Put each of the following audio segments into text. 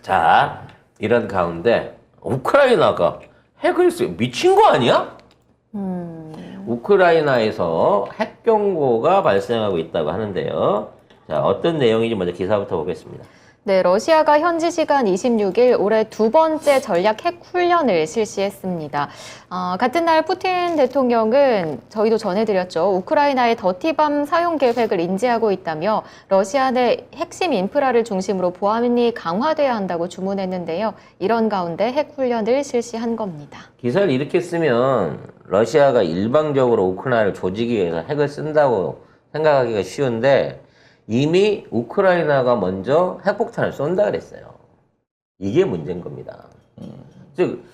자, 이런 가운데 우크라이나가 핵을 쓰 미친 거 아니야? 우크라이나에서 핵 경고가 발생하고 있다고 하는데요. 자, 어떤 내용인지 먼저 기사부터 보겠습니다. 네, 러시아가 현지 시간 26일 올해 두 번째 전략 핵 훈련을 실시했습니다. 같은 날 푸틴 대통령은 저희도 전해드렸죠. 우크라이나의 더티밤 사용 계획을 인지하고 있다며 러시아 내 핵심 인프라를 중심으로 보안이 강화돼야 한다고 주문했는데요. 이런 가운데 핵 훈련을 실시한 겁니다. 기사를 이렇게 쓰면 러시아가 일방적으로 우크라이나를 조지기 위해서 핵을 쓴다고 생각하기가 쉬운데 이미 우크라이나가 먼저 핵폭탄을 쏜다 그랬어요. 이게 문제인 겁니다. 즉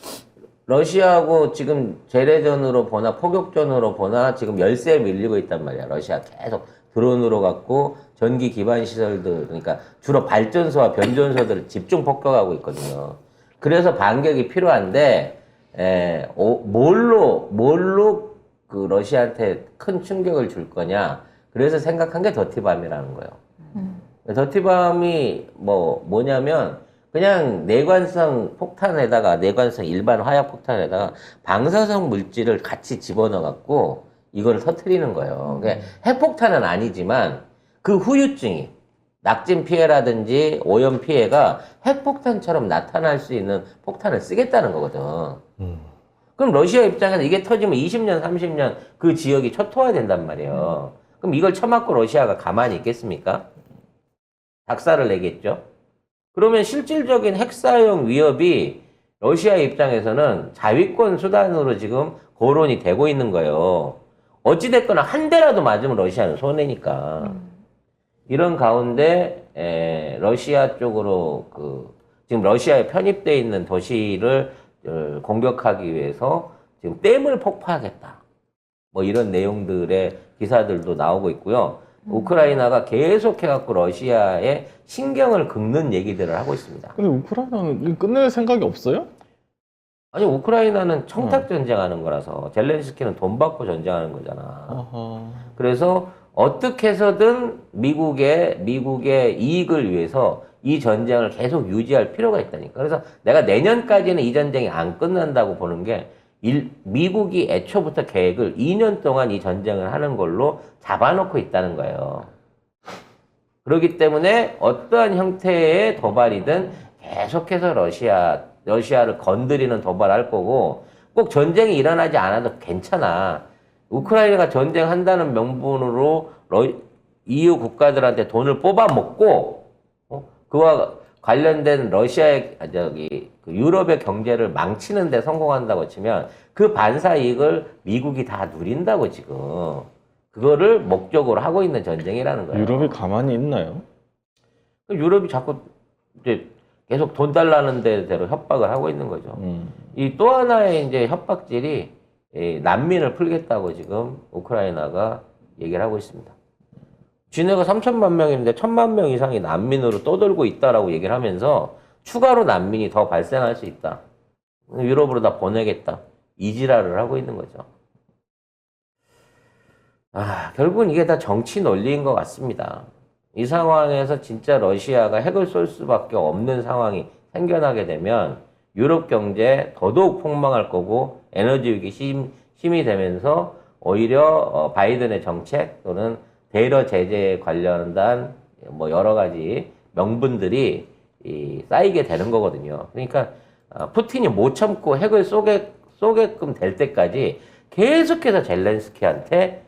러시아하고 지금 재래전으로 보나 포격전으로 보나 지금 열세에 밀리고 있단 말이야. 러시아 계속 드론으로 갖고 전기 기반 시설들, 그러니까 주로 발전소와 변전소들을 집중 폭격하고 있거든요. 그래서 반격이 필요한데 뭘로 그 러시아한테 큰 충격을 줄 거냐. 그래서 생각한 게 더티밤이라는 거예요. 더티밤이 뭐냐면 그냥 내관성 폭탄에다가 내관성 일반 화약 폭탄에다가 방사성 물질을 같이 집어넣어 갖고 이걸 터뜨리는 거예요. 그러니까 핵폭탄은 아니지만 그 후유증이 낙진 피해라든지 오염 피해가 핵폭탄처럼 나타날 수 있는 폭탄을 쓰겠다는 거거든. 그럼 러시아 입장에서 이게 터지면 20년, 30년 그 지역이 초토화된단 말이에요. 그럼 이걸 처맞고 러시아가 가만히 있겠습니까? 작사를 내겠죠. 그러면 실질적인 핵 사용 위협이 러시아 입장에서는 자위권 수단으로 지금 거론이 되고 있는 거예요. 어찌됐거나 한 대라도 맞으면 러시아는 손해니까. 이런 가운데 러시아 쪽으로 지금 러시아에 편입되어 있는 도시를 공격하기 위해서 지금 댐을 폭파하겠다. 뭐 이런 내용들의 기사들도 나오고 있고요. 우크라이나가 계속해갖고 러시아에 신경을 긁는 얘기들을 하고 있습니다. 근데 우크라이나는 끝낼 생각이 없어요? 아니, 우크라이나는 청탁 전쟁하는 거라서 젤렌스키는 돈 받고 전쟁하는 거잖아. 어허. 그래서 어떻게 해서든 미국의 이익을 위해서 이 전쟁을 계속 유지할 필요가 있다니까. 그래서 내가 내년까지는 이 전쟁이 안 끝난다고 보는 게 미국이 애초부터 계획을 2년 동안 이 전쟁을 하는 걸로 잡아놓고 있다는 거예요. 그렇기 때문에 어떠한 형태의 도발이든 계속해서 러시아를 건드리는 도발을 할 거고 꼭 전쟁이 일어나지 않아도 괜찮아. 우크라이나가 전쟁한다는 명분으로 EU 국가들한테 돈을 뽑아먹고 그와 관련된 러시아의 그 유럽의 경제를 망치는 데 성공한다고 치면 그 반사 이익을 미국이 다 누린다고 지금 그거를 목적으로 하고 있는 전쟁이라는 거예요. 유럽이 가만히 있나요? 유럽이 자꾸 이제 계속 돈 달라는 데대로 협박을 하고 있는 거죠. 이 또 하나의 이제 협박질이 난민을 풀겠다고 지금 우크라이나가 얘기를 하고 있습니다. 지네가 3천만 명인데 1,000만 명 이상이 난민으로 떠돌고 있다라고 얘기를 하면서 추가로 난민이 더 발생할 수 있다. 유럽으로 다 보내겠다. 이지랄을 하고 있는 거죠. 결국은 이게 다 정치 논리인 것 같습니다. 이 상황에서 진짜 러시아가 핵을 쏠 수밖에 없는 상황이 생겨나게 되면 유럽 경제 더더욱 폭망할 거고 에너지 위기 심이 되면서 오히려 바이든의 정책 또는 대러 제재에 관련된 뭐 여러 가지 명분들이 쌓이게 되는 거거든요. 그러니까 푸틴이 못 참고 핵을 쏘게끔 될 때까지 계속해서 젤렌스키한테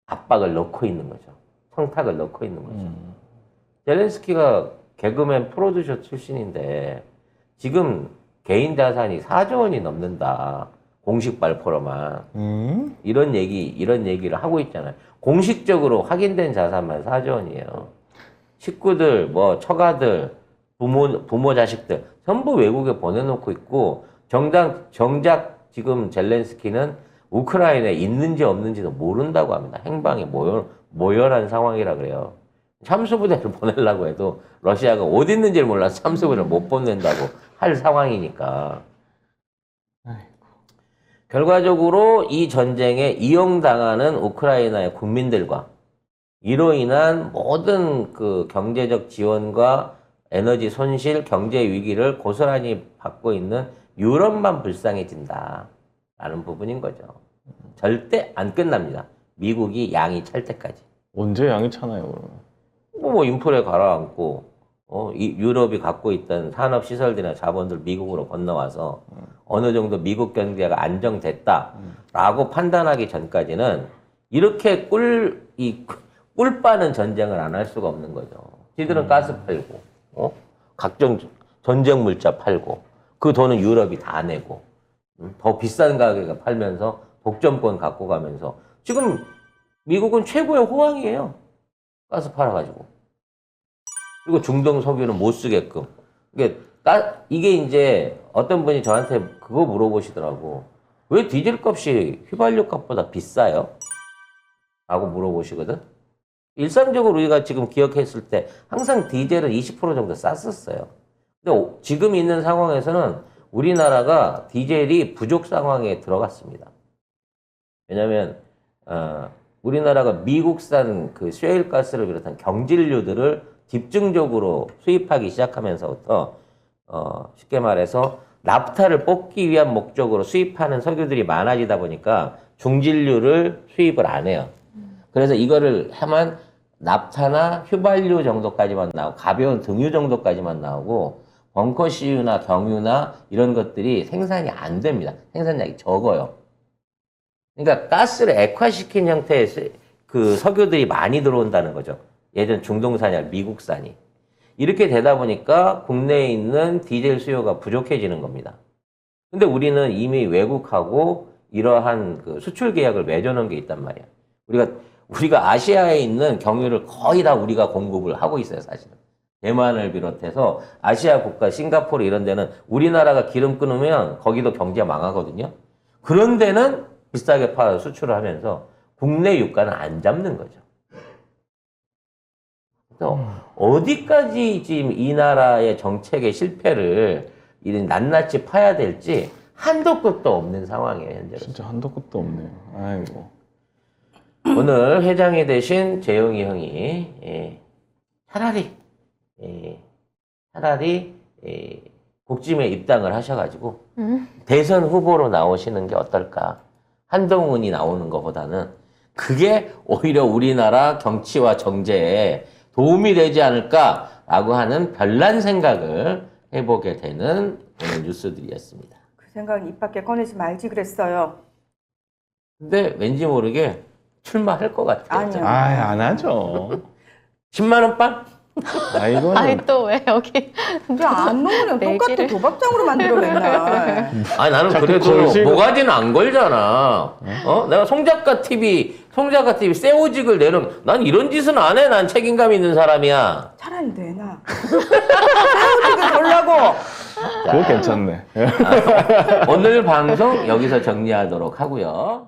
압박을 넣고 있는 거죠. 청탁을 넣고 있는 거죠. 젤렌스키가 개그맨 프로듀서 출신인데 지금 개인 자산이 4조 원이 넘는다. 공식 발표로만. 이런 얘기를 하고 있잖아요. 공식적으로 확인된 자산만 4조 원이에요. 식구들, 뭐, 처가들, 부모 자식들, 전부 외국에 보내놓고 있고, 정작 지금 젤렌스키는 우크라이나에 있는지 없는지도 모른다고 합니다. 행방이 모혈한 상황이라 그래요. 참수부대를 보내려고 해도 러시아가 어디 있는지를 몰라서 참수부대를 못 보낸다고 할 상황이니까. 결과적으로 이 전쟁에 이용당하는 우크라이나의 국민들과 이로 인한 모든 그 경제적 지원과 에너지 손실, 경제 위기를 고스란히 받고 있는 유럽만 불쌍해진다. 라는 부분인 거죠. 절대 안 끝납니다. 미국이 양이 찰 때까지. 언제 양이 차나요, 그러면? 뭐 인플레 가라앉고, 이 유럽이 갖고 있던 산업 시설들이나 자본들 미국으로 건너와서 어느 정도 미국 경제가 안정됐다라고 판단하기 전까지는 이렇게 꿀 빠는 전쟁을 안 할 수가 없는 거죠. 지들은 가스 팔고, 각종 전쟁 물자 팔고, 그 돈은 유럽이 다 내고, 더 비싼 가격에 팔면서 독점권 갖고 가면서 지금 미국은 최고의 호황이에요. 가스 팔아가지고. 그리고 중동 석유는 못 쓰게끔. 이게 이제 어떤 분이 저한테 그거 물어보시더라고. 왜 디젤 값이 휘발유 값보다 비싸요? 라고 물어보시거든. 일상적으로 우리가 지금 기억했을 때 항상 디젤은 20% 정도 쌌었어요. 근데 지금 있는 상황에서는 우리나라가 디젤이 부족 상황에 들어갔습니다. 왜냐면 우리나라가 미국산 그 셰일가스를 비롯한 경질유들을 집중적으로 수입하기 시작하면서부터 쉽게 말해서 납타를 뽑기 위한 목적으로 수입하는 석유들이 많아지다 보니까 중질유를 수입을 안 해요. 그래서 이거를 하면 납타나 휘발유 정도까지만 나오고 가벼운 등유 정도까지만 나오고 벙커시유나 경유나 이런 것들이 생산이 안 됩니다. 생산량이 적어요. 그러니까 가스를 액화시킨 형태의 그 석유들이 많이 들어온다는 거죠. 예전 중동산이 아니라 미국산이. 이렇게 되다 보니까 국내에 있는 디젤 수요가 부족해지는 겁니다. 근데 우리는 이미 외국하고 이러한 그 수출 계약을 맺어놓은 게 있단 말이야. 우리가 아시아에 있는 경유를 거의 다 우리가 공급을 하고 있어요, 사실은. 대만을 비롯해서 아시아 국가, 싱가포르 이런 데는 우리나라가 기름 끊으면 거기도 경제 망하거든요. 그런 데는 비싸게 팔아서 수출을 하면서 국내 유가는 안 잡는 거죠. 그래서 어디까지 지금 이 나라의 정책의 실패를 이런 낱낱이 파야 될지 한도 끝도 없는 상황이에요, 현재로. 진짜 한도 끝도 없네요. 아이고. 오늘 회장이 되신 재용이 형이 차라리 국짐에 입당을 하셔가지고 대선 후보로 나오시는 게 어떨까? 한동훈이 나오는 것보다는 그게 오히려 우리나라 정치와 정제에 도움이 되지 않을까라고 하는 별난 생각을 해보게 되는 오늘 뉴스들이었습니다. 그 생각은 입 밖에 꺼내지 말지 그랬어요. 근데 왠지 모르게 출마할 것 같아요. 아니요. 안 하죠. 10만 원 빵? 이거는 아이 또 왜 여기 근데 안 넣으면 똑같아. 내기를. 도박장으로 만들어 맨날. 아니 나는 자꾸 그래도 걸시고. 모가지는 안 걸잖아. 내가 송작가 TV 새오직을 내놓은 난 이런 짓은 안 해. 난 책임감 있는 사람이야. 차라리 내놔. 새우직을 걸라고. 그거 괜찮네. 오늘 방송 여기서 정리하도록 하고요.